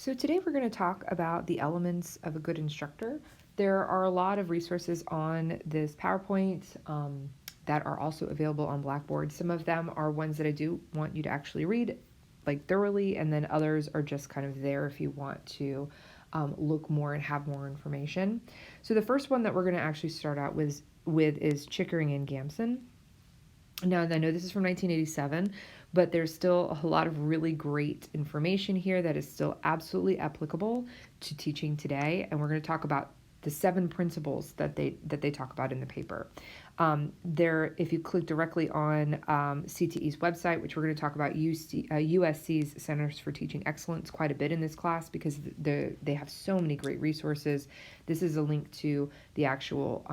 So today we're going to talk about the elements of a good instructor. There are a lot of resources on this PowerPoint that are also available on Blackboard. Some of them are ones that I do want you to actually read thoroughly, and then others are just kind of there if you want to look more and have more information. So the first one that we're going to actually start out with is Chickering and Gamson. Now, I know this is from 1987, but there's still a lot of really great information here that is still absolutely applicable to teaching today, and we're going to talk about the 7 principles that they talk about in the paper. If you click directly on CTE's website, which we're going to talk about USC's Centers for Teaching Excellence quite a bit in this class because they have so many great resources. This is a link to the actual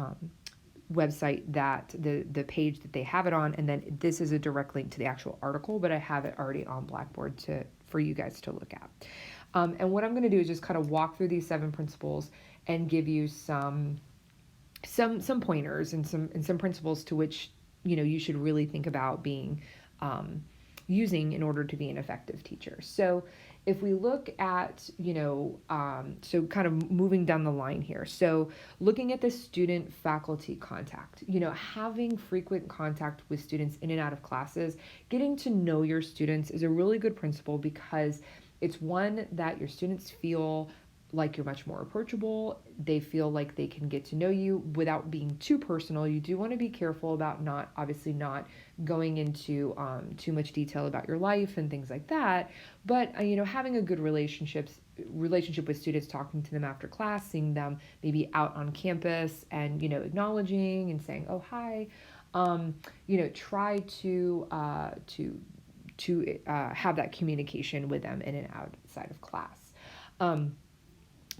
website that the page that they have it on, and then this is a direct link to the actual article, but I have it already on Blackboard for you guys to look at. And what I'm going to do is just kind of walk through these 7 principles and give you some pointers and some principles to which you should really think about being using in order to be an effective teacher. So if we look at, so kind of moving down the line here. So looking at the student-faculty contact, having frequent contact with students in and out of classes, getting to know your students is a really good principle because it's one that your students feel like you're much more approachable. They feel like they can get to know you without being too personal. You do want to be careful about not going into too much detail about your life and things like that. But having a good relationship with students, talking to them after class, seeing them maybe out on campus, and acknowledging and saying, "Oh, hi." Try to have that communication with them in and outside of class.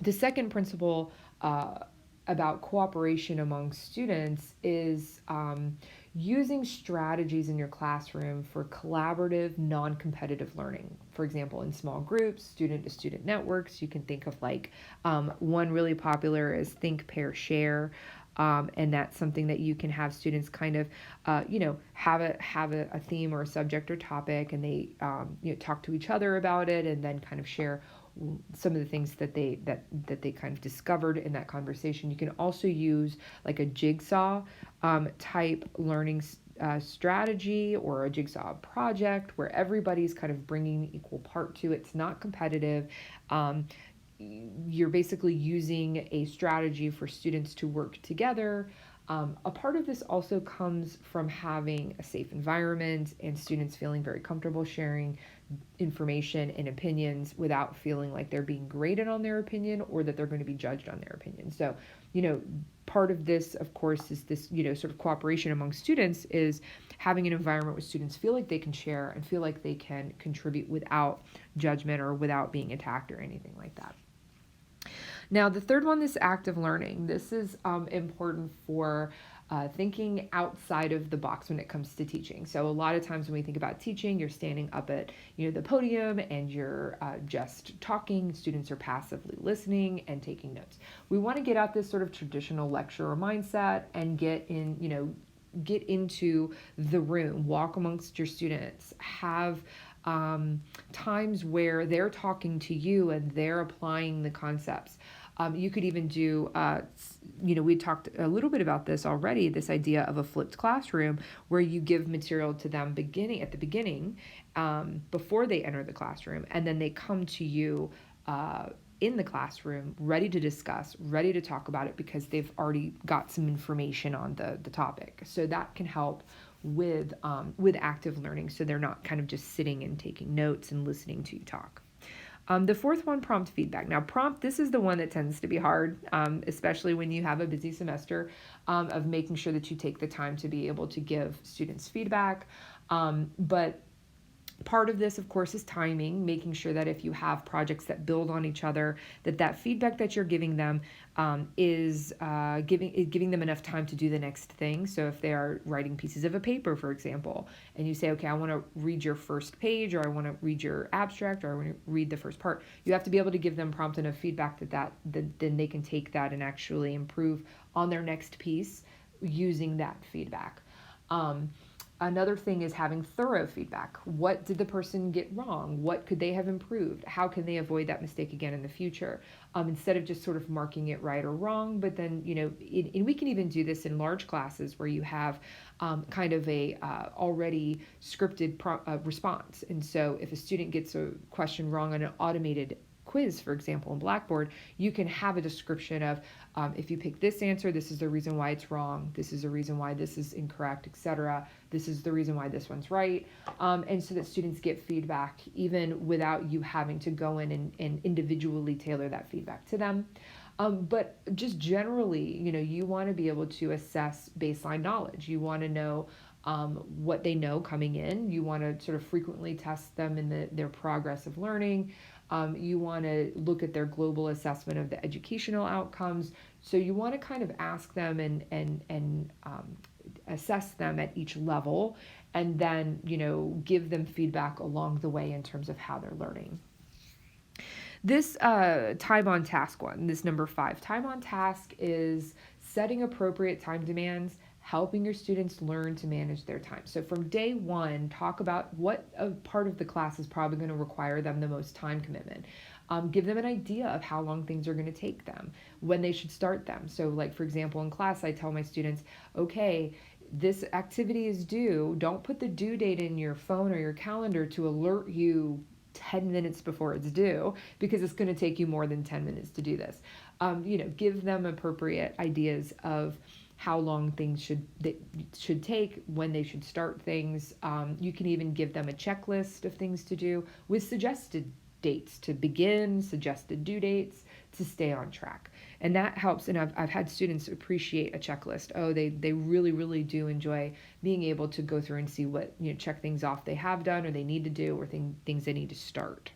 The second principle about cooperation among students is using strategies in your classroom for collaborative, non-competitive learning. For example, in small groups, student-to-student networks, you can think of one really popular is think, pair, share. And that's something that you can have students kind of, have a theme or a subject or topic, and they, talk to each other about it, and then kind of share some of the things that they kind of discovered in that conversation. You can also use like a jigsaw type learning strategy or a jigsaw project where everybody's kind of bringing equal part to it. It's not competitive. You're basically using a strategy for students to work together. A part of this also comes from having a safe environment and students feeling very comfortable sharing information and opinions without feeling like they're being graded on their opinion or that they're going to be judged on their opinion. So, part of this, of course, is this, sort of cooperation among students is having an environment where students feel like they can share and feel like they can contribute without judgment or without being attacked or anything like that. Now, the third one is active learning. This is important for thinking outside of the box when it comes to teaching. So a lot of times when we think about teaching, you're standing up at the podium and you're just talking. Students are passively listening and taking notes. We want to get out this sort of traditional lecturer mindset and get into the room, walk amongst your students, have times where they're talking to you and they're applying the concepts. You could even do, we talked a little bit about this already, this idea of a flipped classroom where you give material to them at the beginning, before they enter the classroom, and then they come to you in the classroom ready to discuss, ready to talk about it because they've already got some information on the topic. So that can help with active learning, so they're not kind of just sitting and taking notes and listening to you talk. The fourth one, prompt feedback. Now, this is the one that tends to be hard, especially when you have a busy semester, of making sure that you take the time to be able to give students feedback. But part of this, of course, is timing, making sure that if you have projects that build on each other, that feedback that you're giving them is giving them enough time to do the next thing. So if they are writing pieces of a paper, for example, and you say, okay, I want to read your first page, or I want to read your abstract, or I want to read the first part, you have to be able to give them prompt enough feedback that then they can take that and actually improve on their next piece using that feedback. Another thing is having thorough feedback. What did the person get wrong? What could they have improved? How can they avoid that mistake again in the future? Instead of just sort of marking it right or wrong, but then, and we can even do this in large classes where you have kind of a already scripted response. And so if a student gets a question wrong on an automated quiz, for example, in Blackboard, you can have a description of if you pick this answer, this is the reason why it's wrong. This is the reason why this is incorrect, etc. This is the reason why this one's right. And so that students get feedback even without you having to go in and individually tailor that feedback to them. But just generally, you want to be able to assess baseline knowledge. You want to know what they know coming in. You want to sort of frequently test them in their progress of learning. You want to look at their global assessment of the educational outcomes. So you want to kind of ask them and assess them at each level, and then, give them feedback along the way in terms of how they're learning. This time on task one, this number 5, time on task is setting appropriate time demands, helping your students learn to manage their time. So from day one, talk about what a part of the class is probably going to require them the most time commitment. Give them an idea of how long things are going to take them, when they should start them. So like, for example, in class, I tell my students, okay, this activity is due. Don't put the due date in your phone or your calendar to alert you 10 minutes before it's due, because it's going to take you more than 10 minutes to do this. Give them appropriate ideas of how long things should take, when they should start things. You can even give them a checklist of things to do with suggested dates to begin, suggested due dates to stay on track. And that helps. And I've had students appreciate a checklist. Oh, they really, really do enjoy being able to go through and see what, check things off they have done or they need to do, or things they need to start.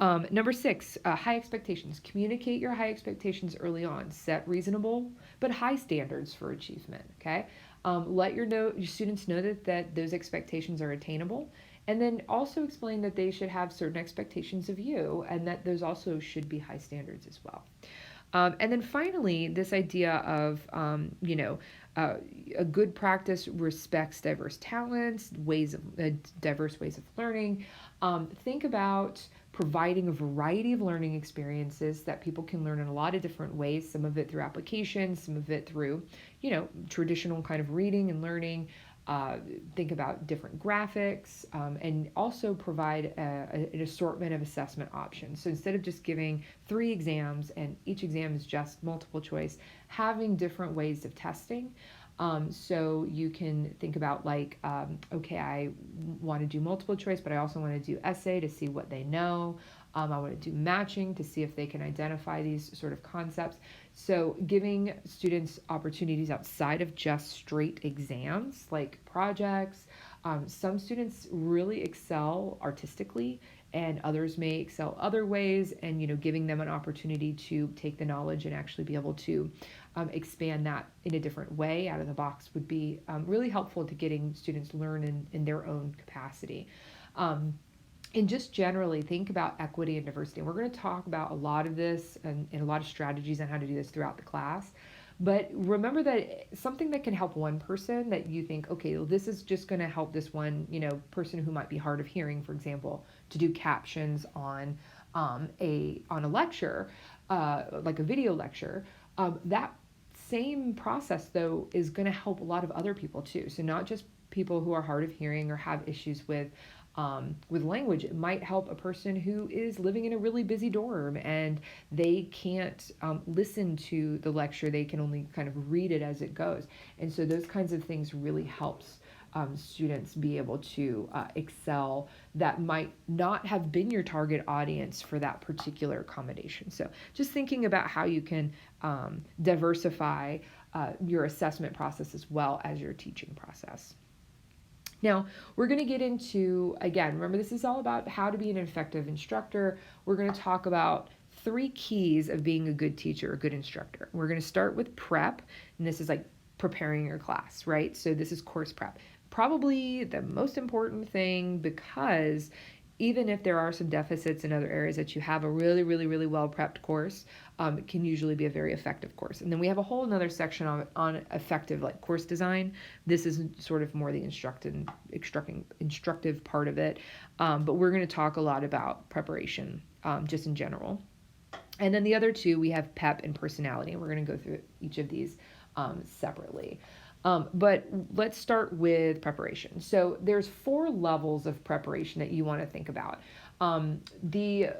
Number 6, high expectations. Communicate your high expectations early on. Set reasonable but high standards for achievement. Okay. Let your students know that those expectations are attainable. And then also explain that they should have certain expectations of you, and that those also should be high standards as well. And then finally, this idea of, a good practice respects diverse talents, diverse ways of learning. Think about providing a variety of learning experiences that people can learn in a lot of different ways, some of it through application, some of it through, traditional kind of reading and learning. Think about different graphics, and also provide an assortment of assessment options. So instead of just giving 3 exams and each exam is just multiple choice, having different ways of testing. So you can think about like, okay, I want to do multiple choice, but I also want to do essay to see what they know. I want to do matching to see if they can identify these sort of concepts. So giving students opportunities outside of just straight exams, like projects. Some students really excel artistically, and others may excel other ways, and giving them an opportunity to take the knowledge and actually be able to expand that in a different way out of the box would be really helpful to getting students learn in their own capacity. And just generally think about equity and diversity. And we're going to talk about a lot of this and a lot of strategies on how to do this throughout the class. But remember that something that can help one person that you think, okay, well, this is just going to help this one, person who might be hard of hearing, for example, to do captions on a lecture, like a video lecture. That same process, though, is going to help a lot of other people too. So not just people who are hard of hearing or have issues with language. It might help a person who is living in a really busy dorm and they can't listen to the lecture. They can only kind of read it as it goes. And so those kinds of things really helps students be able to excel that might not have been your target audience for that particular accommodation. So just thinking about how you can diversify your assessment process as well as your teaching process. Now, we're going to get into, again, remember this is all about how to be an effective instructor. We're going to talk about 3 keys of being a good teacher, a good instructor. We're going to start with prep, and this is like preparing your class, right? So this is course prep. Probably the most important thing, because even if there are some deficits in other areas, that you have a really, really, really well-prepped course, it can usually be a very effective course. And then we have a whole another section on effective like course design. This is sort of more the instructive part of it, but we're going to talk a lot about preparation just in general. And then the other two, we have PEP and personality, and we're going to go through each of these separately. But let's start with preparation. So there's 4 levels of preparation that you want to think about. The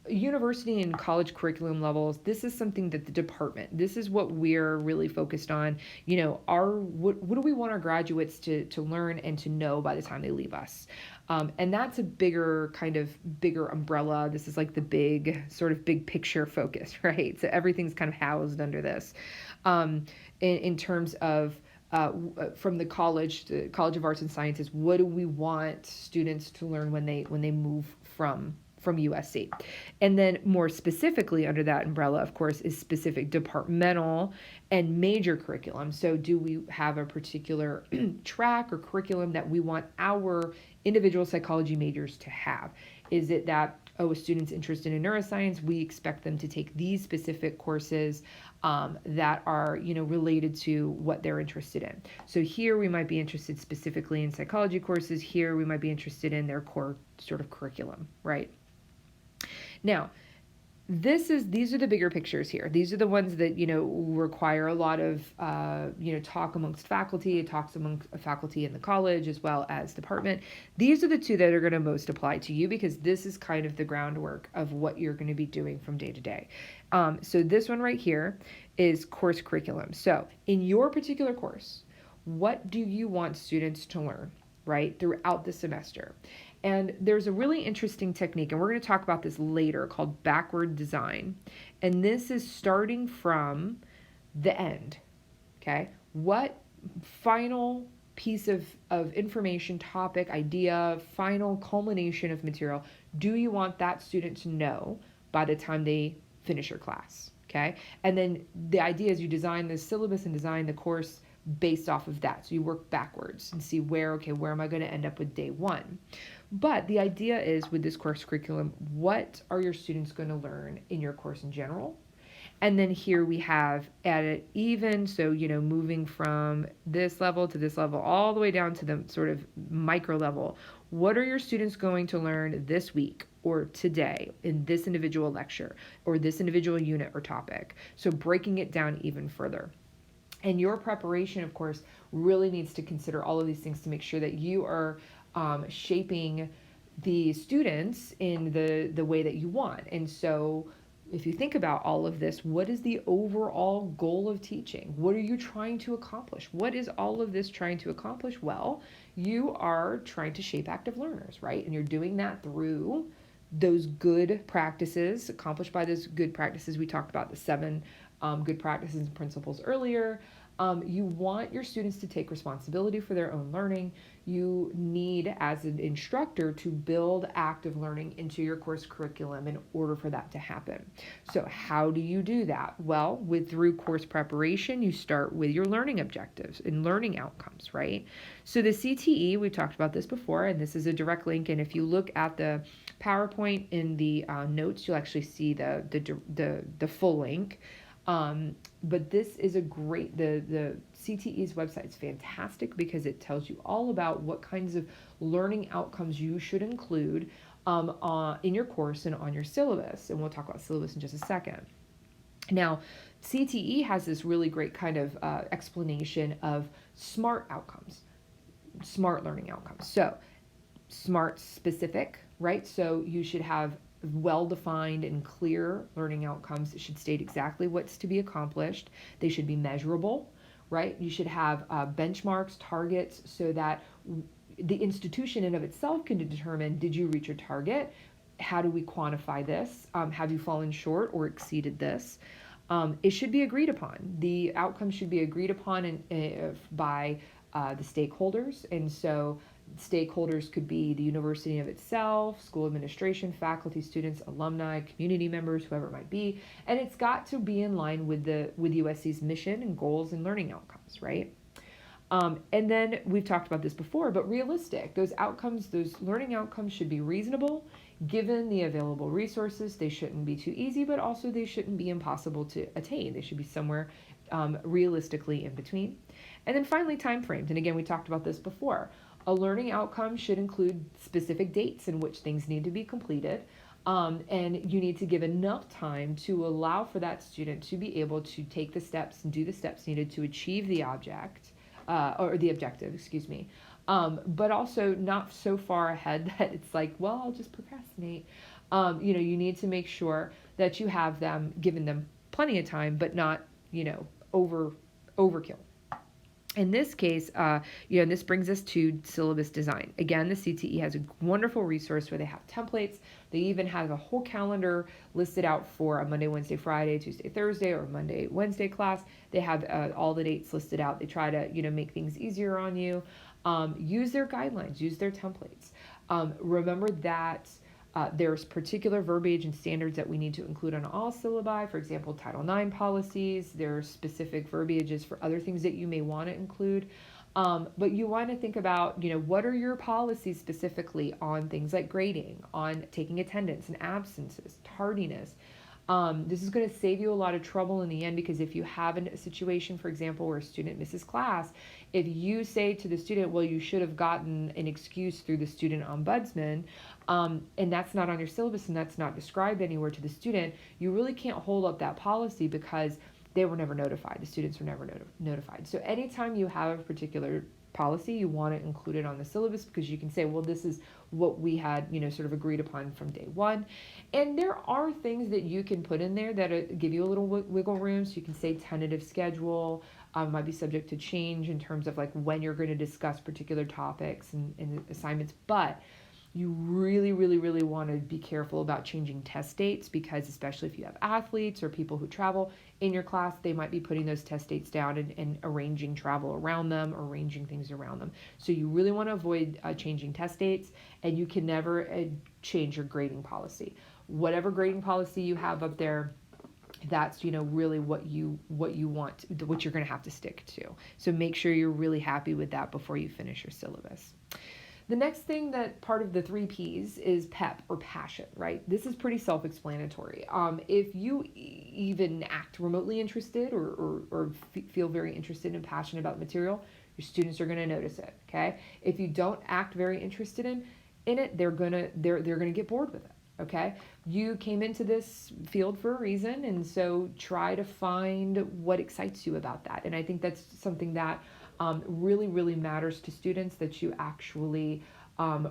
university and college curriculum levels, this is something that the department, this is what we're really focused on. What do we want our graduates to learn and to know by the time they leave us? And that's a bigger umbrella. This is like the big picture focus, right? So everything's kind of housed under this. In terms of from the College of Arts and Sciences, what do we want students to learn when they move from USC? And then more specifically under that umbrella, of course, is specific departmental and major curriculum. So do we have a particular track or curriculum that we want our individual psychology majors to have? Is it that, a student's interested in neuroscience, we expect them to take these specific courses that are, related to what they're interested in. So here we might be interested specifically in psychology courses. Here we might be interested in their core sort of curriculum, right? Now, these are the bigger pictures here. These are the ones that, require a lot of, talk amongst faculty. It talks amongst faculty in the college as well as department. These are the 2 that are going to most apply to you, because this is kind of the groundwork of what you're going to be doing from day to day. So this one right here is course curriculum. So in your particular course, what do you want students to learn, right, throughout the semester? And there's a really interesting technique, and we're going to talk about this later, called backward design. And this is starting from the end, okay? What final piece of information, topic, idea, final culmination of material do you want that student to know by the time they finish your class, okay? And then the idea is you design the syllabus and design the course based off of that. So you work backwards and see where am I going to end up with day 1? But the idea is, with this course curriculum, what are your students going to learn in your course in general? And then here we have added even, so, moving from this level to this level, all the way down to the sort of micro level. What are your students going to learn this week or today in this individual lecture or this individual unit or topic? So breaking it down even further. And your preparation, of course, really needs to consider all of these things to make sure that you are shaping the students in the way that you want. And so if you think about all of this, what is the overall goal of teaching? What are you trying to accomplish? What is all of this trying to accomplish? Well, you are trying to shape active learners, right? And you're doing that through those good practices, accomplished by those good practices. We talked about the 7 good practices and principles earlier. You want your students to take responsibility for their own learning. You need, as an instructor, to build active learning into your course curriculum in order for that to happen. So how do you do that? Well, through course preparation, you start with your learning objectives and learning outcomes, right? So the CTE, we've talked about this before, and this is a direct link. And if you look at the PowerPoint in the notes, you'll actually see the full link. But this is a great, the CTE's website is fantastic because it tells you all about what kinds of learning outcomes you should include in your course and on your syllabus. And we'll talk about syllabus in just a second. Now, CTE has this really great kind of explanation of SMART outcomes, SMART learning outcomes. So SMART specific, right? So you should have well-defined and clear learning outcomes. It should state exactly what's to be accomplished. They should be measurable, right? You should have benchmarks, targets, so that the institution in of itself can determine, did you reach your target? How do we quantify this? Have you fallen short or exceeded this? It should be agreed upon. The outcomes should be agreed upon by the stakeholders. And so stakeholders could be the university of itself, school administration, faculty, students, alumni, community members, whoever it might be. And it's got to be in line with USC's mission and goals and learning outcomes, right? And then we've talked about this before, but realistic. Those outcomes, those learning outcomes should be reasonable given the available resources. They shouldn't be too easy, but also they shouldn't be impossible to attain. They should be somewhere realistically in between. And then finally, time frames. And again, we talked about this before. A learning outcome should include specific dates in which things need to be completed. And you need to give enough time to allow for that student to be able to take the steps and do the steps needed to achieve the object, or the objective, excuse me. But also not so far ahead that it's like, well, I'll just procrastinate. You need to make sure that you have them, given them plenty of time, but not, overkill. In this case, this brings us to syllabus design. Again, the CTE has a wonderful resource where they have templates. They even have a whole calendar listed out for a Monday, Wednesday, Friday, Tuesday, Thursday, or Monday, Wednesday class. They have all the dates listed out. They try to, make things easier on you. Use their guidelines, use their templates. Remember that there's particular verbiage and standards that we need to include on all syllabi. For example, Title IX policies. There are specific verbiages for other things that you may want to include. But you want to think about, what are your policies specifically on things like grading, on taking attendance and absences, tardiness. This is going to save you a lot of trouble in the end, because if you have a situation, for example, where a student misses class, if you say to the student, well, you should have gotten an excuse through the student ombudsman, and that's not on your syllabus and that's not described anywhere to the student, you really can't hold up that policy because they were never notified. The students were never notified. So anytime you have a particular policy, you want to include it on the syllabus, because you can say, well, this is what we had, sort of agreed upon from day one. And there are things that you can put in there that give you a little wiggle room. So you can say tentative schedule, might be subject to change in terms of like when you're going to discuss particular topics and assignments. But you really, really, really want to be careful about changing test dates, because especially if you have athletes or people who travel in your class, they might be putting those test dates down and arranging travel around them, arranging things around them. So you really want to avoid changing test dates, and you can never change your grading policy. Whatever grading policy you have up there, that's really what you want, what you're going to have to stick to. So make sure you're really happy with that before you finish your syllabus. The next thing that part of the 3 Ps is PEP, or passion, right? This is pretty self-explanatory. If you even act remotely interested or feel very interested and passionate about the material, your students are going to notice it, okay? If you don't act very interested in it, they're gonna get bored with it. Okay, you came into this field for a reason, and so try to find what excites you about that. And I think that's something that really, really matters to students, that you actually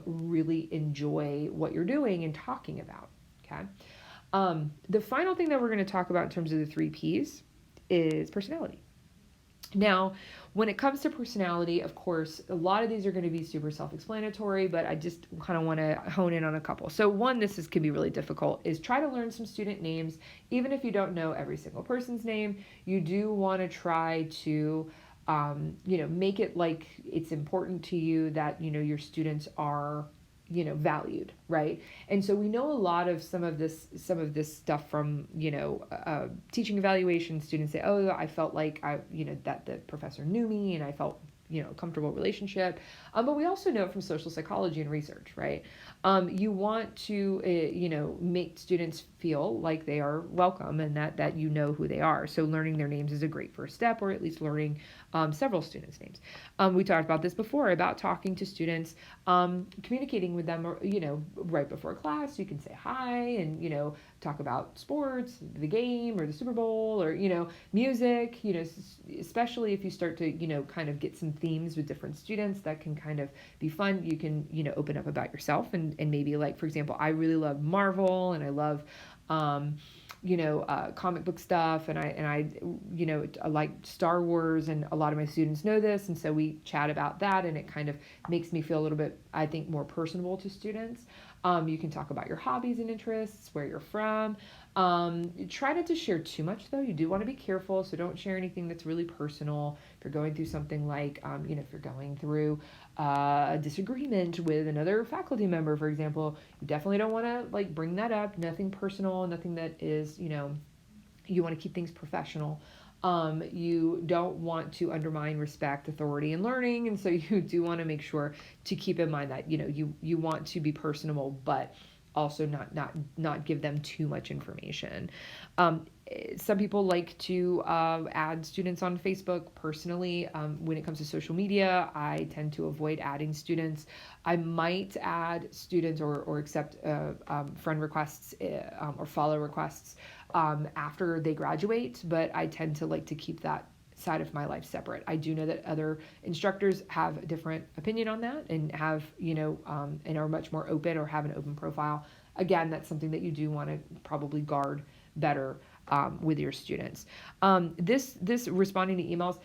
really enjoy what you're doing and talking about. Okay, the final thing that we're going to talk about in terms of the 3 Ps is personality. Now, when it comes to personality, of course, a lot of these are going to be super self-explanatory, but I just kind of want to hone in on a couple. So one, can be really difficult, is try to learn some student names. Even if you don't know every single person's name, you do want to try to, make it like it's important to you that, your students are, valued, right? And so we know a lot of some of this stuff from, teaching evaluation. Students say, oh, I felt like that the professor knew me and I felt, comfortable relationship. But we also know from social psychology and research, right? You want to, make students feel like they are welcome and that who they are. So learning their names is a great first step, or at least learning several students' names. We talked about this before, about talking to students, communicating with them, or, right before class. You can say hi and, talk about sports, the game or the Super Bowl, or, music, especially if you start to, kind of get some themes with different students, that can kind of be fun. You can, open up about yourself and maybe, like, for example, I really love Marvel and I love, comic book stuff, and I like Star Wars, and a lot of my students know this, and so we chat about that, and it kind of makes me feel a little bit, I think, more personable to students. You can talk about your hobbies and interests, where you're from. Try not to share too much, though. You do want to be careful, so don't share anything that's really personal. If you're going through something like, if you're going through a disagreement with another faculty member, for example, you definitely don't want to bring that up. Nothing personal, nothing that is, you want to keep things professional. You don't want to undermine respect, authority, and learning, and so you do want to make sure to keep in mind that you want to be personable, but also not give them too much information. Some people like to add students on Facebook. Personally, when it comes to social media, I tend to avoid adding students. I might add students or accept friend requests or follow requests after they graduate, but I tend to like to keep that side of my life separate. I do know that other instructors have a different opinion on that and have, and are much more open or have an open profile. Again, that's something that you do want to probably guard better with your students. This responding to emails.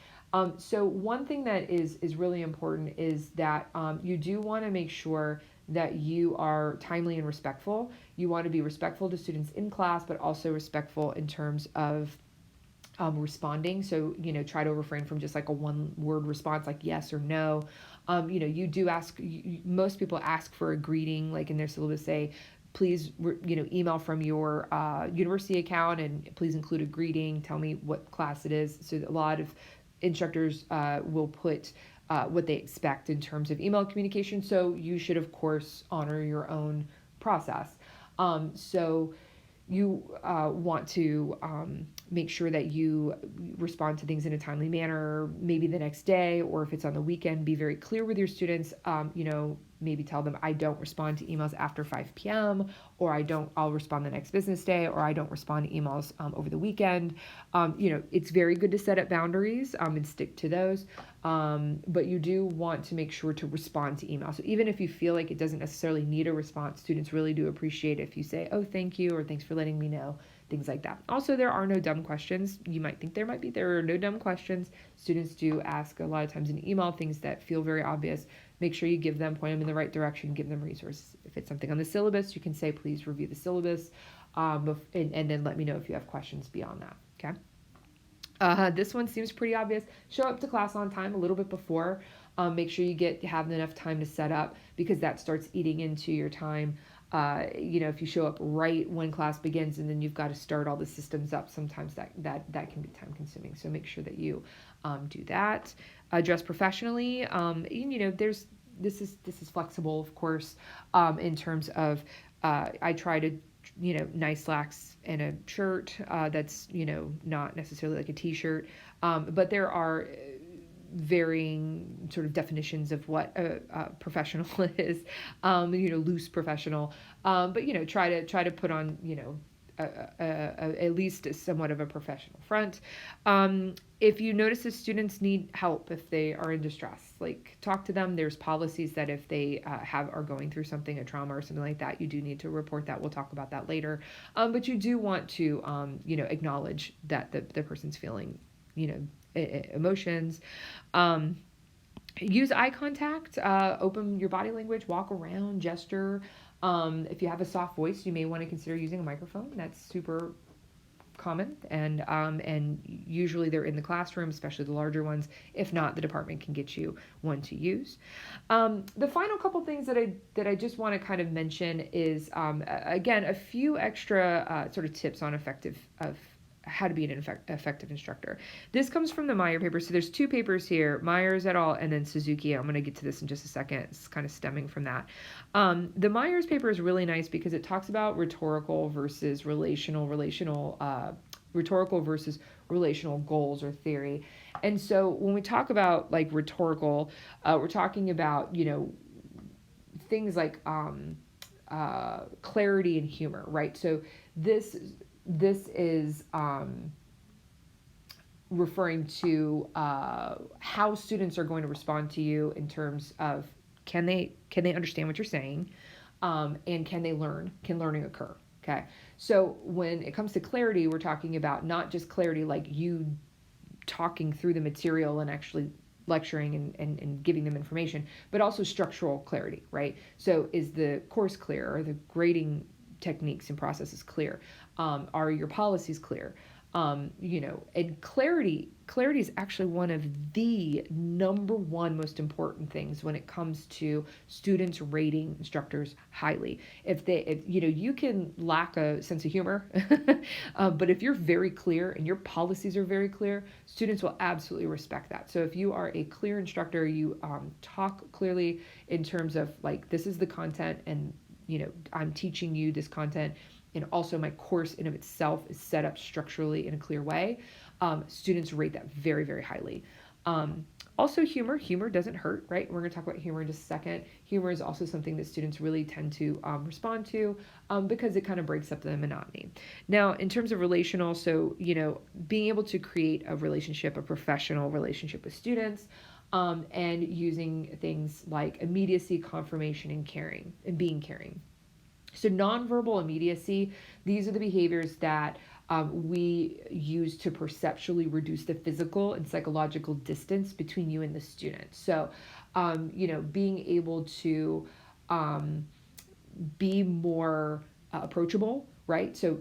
So one thing that is really important is that you do want to make sure that you are timely and respectful. You want to be respectful to students in class, but also respectful in terms of responding. So, try to refrain from just like a one word response, like yes or no. You do ask, most people ask for a greeting, like in their syllabus say, please, email from your university account and please include a greeting. Tell me what class it is. So a lot of instructors will put what they expect in terms of email communication. So you should, of course, honor your own process. So you want to make sure that you respond to things in a timely manner, maybe the next day, or if it's on the weekend, be very clear with your students. Maybe tell them I don't respond to emails after 5 p.m. or I'll respond the next business day, or I don't respond to emails over the weekend. It's very good to set up boundaries and stick to those. But you do want to make sure to respond to email. So even if you feel like it doesn't necessarily need a response, students really do appreciate if you say, oh, thank you, or thanks for letting me know, things like that. Also, there are no dumb questions. You might think there are no dumb questions. Students do ask a lot of times in email things that feel very obvious. Make sure you give them, point them in the right direction, give them resources. If it's something on the syllabus, you can say, please review the syllabus, and then let me know if you have questions beyond that, okay? This one seems pretty obvious. Show up to class on time a little bit before. Make sure you have enough time to set up, because that starts eating into your time. If you show up right when class begins and then you've got to start all the systems up, sometimes that can be time consuming. So make sure that you do that. Dress professionally. This is flexible, of course, in terms of I try to nice slacks and a shirt that's not necessarily like a t-shirt, but there are varying sort of definitions of what a professional is, loose professional, but try to put on at least somewhat of a professional front. If you notice that students need help, if they are in distress, like talk to them. There's policies that if they are going through something, a trauma or something like that, you do need to report that. We'll talk about that later. But you do want to acknowledge that the person's feeling emotions. Use eye contact, open your body language, walk around, gesture. If you have a soft voice, you may want to consider using a microphone. That's super common, and usually they're in the classroom, especially the larger ones. If not, the department can get you one to use. The final couple things that I just want to kind of mention is again a few extra sort of tips on how to be an effective instructor. This comes from the Meyer paper. So there's two papers here, Myers et al. And then Suzuki. I'm going to get to this in just a second. It's kind of stemming from that. The Myers paper is really nice because it talks about rhetorical versus relational goals or theory. And so when we talk about like rhetorical, we're talking about, things like clarity and humor, right? So this is referring to how students are going to respond to you in terms of can they understand what you're saying, and can learning occur. Okay, so when it comes to clarity, we're talking about not just clarity like you talking through the material and actually lecturing and giving them information, but also structural clarity, right? So is the course clear? Are the grading techniques and processes clear? Are your policies clear? And clarity is actually one of the number one most important things when it comes to students rating instructors highly. If you can lack a sense of humor, but if you're very clear and your policies are very clear, students will absolutely respect that. So if you are a clear instructor, you talk clearly in terms of like, this is the content, and I'm teaching you this content, and also my course in of itself is set up structurally in a clear way, students rate that very, very highly. Also, humor doesn't hurt, right? We're going to talk about humor in just a second. Humor is also something that students really tend to respond to, because it kind of breaks up the monotony. Now, in terms of relational, so, being able to create a relationship, a professional relationship with students, and using things like immediacy, confirmation, and caring, and being caring. So nonverbal immediacy, these are the behaviors that we use to perceptually reduce the physical and psychological distance between you and the student. So, being able to be more approachable, right? So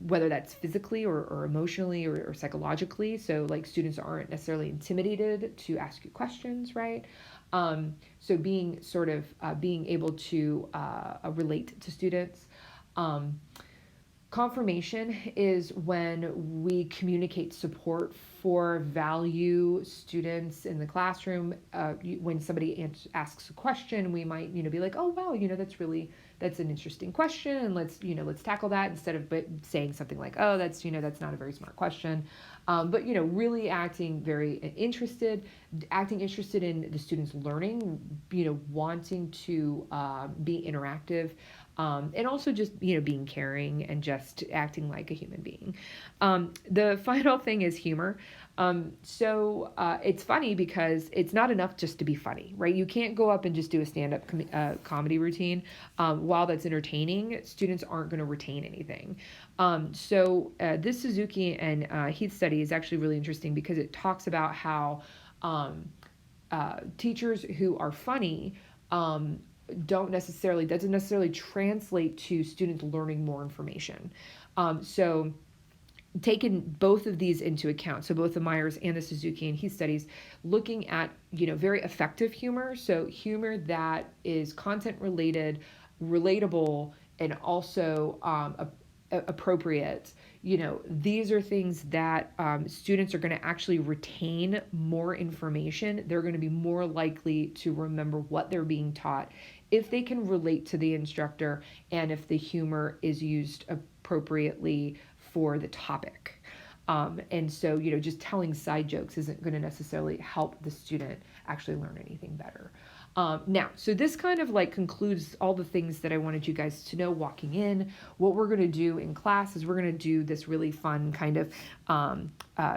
whether that's physically or emotionally or psychologically, so like students aren't necessarily intimidated to ask you questions, right? So being able to relate to students. Confirmation is when we communicate support for value students in the classroom. When somebody asks a question, we might, be like, oh, wow, that's an interesting question, and let's tackle that, instead of saying something like, oh, that's not a very smart question. But really acting interested in the students learning, wanting to be interactive, and also just being caring and just acting like a human being. The final thing is humor. So it's funny because it's not enough just to be funny, right? You can't go up and just do a stand-up comedy routine. While that's entertaining, students aren't going to retain anything. So this Suzuki and Heath study is actually really interesting because it talks about how teachers who are funny doesn't necessarily translate to students learning more information. So taken both of these into account, so both the Myers and the Suzuki and Heath studies, looking at very effective humor, so humor that is content related, relatable, and also appropriate. These are things that students are going to actually retain more information. They're going to be more likely to remember what they're being taught if they can relate to the instructor and if the humor is used appropriately for the topic. And so, just telling side jokes isn't going to necessarily help the student actually learn anything better. Now, so this kind of like concludes all the things that I wanted you guys to know walking in. What we're going to do in class is we're going to do this really fun kind of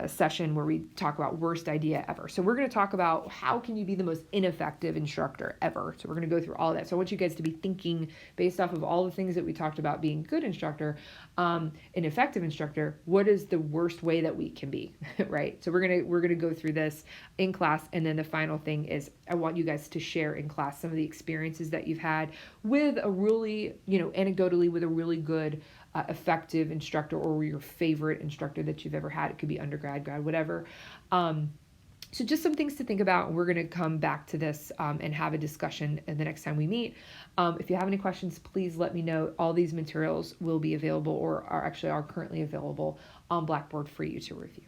session where we talk about worst idea ever. So we're going to talk about how can you be the most ineffective instructor ever. So we're going to go through all of that. So I want you guys to be thinking based off of all the things that we talked about being good instructor, an effective instructor, what is the worst way that we can be, right? So we're going to go through this in class. And then the final thing is I want you guys to share in class some of the experiences that you've had with a really, anecdotally with a really good, effective instructor, or your favorite instructor that you've ever had. It could be undergrad, grad, whatever. So just some things to think about. We're going to come back to this and have a discussion the next time we meet. If you have any questions, please let me know. All these materials will be available, or are currently available on Blackboard for you to review.